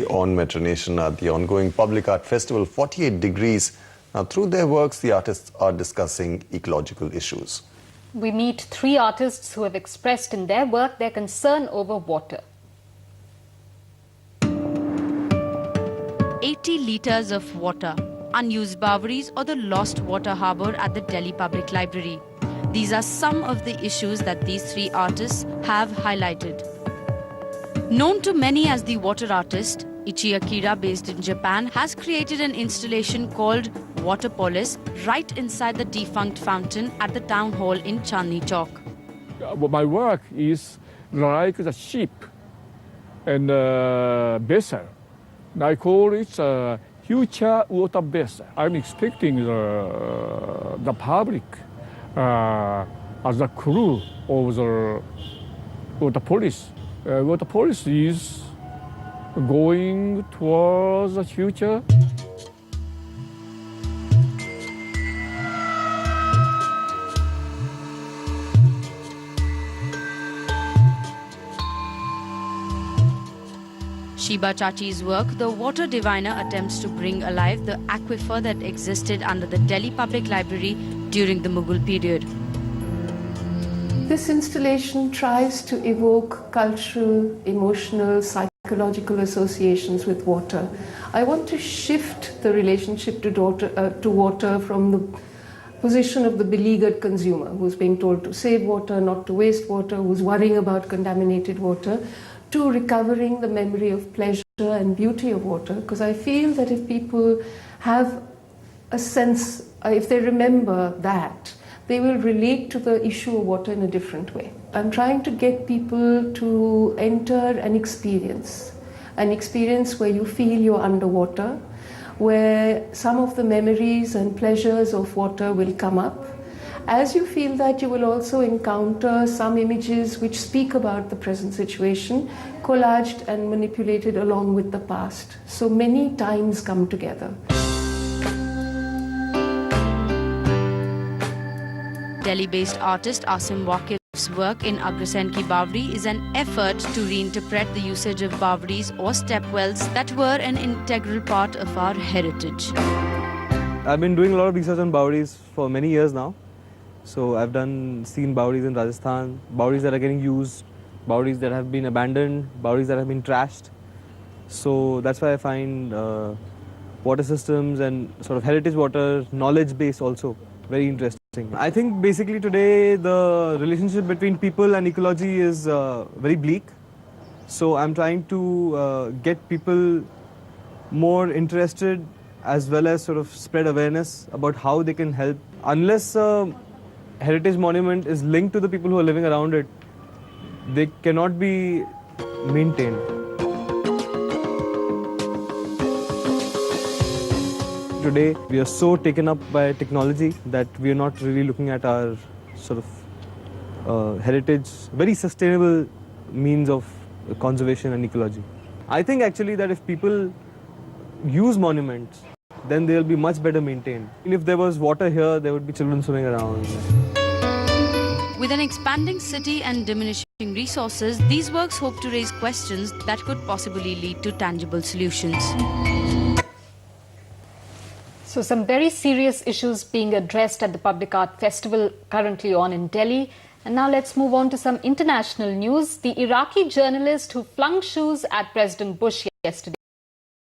On Metro Nation at the ongoing Public Art Festival 48 Degrees. Now, through their works, the artists are discussing ecological issues. We meet 3 artists who have expressed in their work their concern over water. 80 litres of water, unused Bawaris or the lost water harbour at the Delhi Public Library. These are some of the issues that these 3 artists have highlighted. Known to many as the water artist, Ichi Akira, based in Japan, has created an installation called Water Polis right inside the defunct fountain at the town hall in Chandni Chowk. My work is like the ship and vessel. I call it a future water vessel. I'm expecting the public as a crew of the water police. Water police is going towards the future. Shiba Chachi's work, The Water Diviner, attempts to bring alive the aquifer that existed under the Delhi Public Library during the Mughal period. This installation tries to evoke cultural, emotional, psychological associations with water. I want to shift the relationship to water from the position of the beleaguered consumer who's being told to save water, not to waste water, who's worrying about contaminated water, to recovering the memory of pleasure and beauty of water. Because I feel that if people have a sense, if they remember that, they will relate to the issue of water in a different way. I'm trying to get people to enter an experience where you feel you're underwater, where some of the memories and pleasures of water will come up. As you feel that, you will also encounter some images which speak about the present situation, collaged and manipulated along with the past. So many times come together. Delhi-based artist Asim Waqif's work in Agrasen Ki Bawri is an effort to reinterpret the usage of Bawaris or stepwells that were an integral part of our heritage. I've been doing a lot of research on Bawaris for many years now. So I've seen Bawaris in Rajasthan, Bawaris that are getting used, Bawaris that have been abandoned, Bawaris that have been trashed. So that's why I find water systems and sort of heritage water knowledge base also very interesting. I think basically today the relationship between people and ecology is very bleak. So I'm trying to get people more interested as well as sort of spread awareness about how they can help. Unless a heritage monument is linked to the people who are living around it, they cannot be maintained. Today, we are so taken up by technology that we are not really looking at our sort of heritage, very sustainable means of conservation and ecology. I think actually that if people use monuments, then they'll be much better maintained. And if there was water here, there would be children swimming around. With an expanding city and diminishing resources, these works hope to raise questions that could possibly lead to tangible solutions. So some very serious issues being addressed at the Public Art Festival currently on in Delhi. And now let's move on to some international news. The Iraqi journalist who flung shoes at President Bush yesterday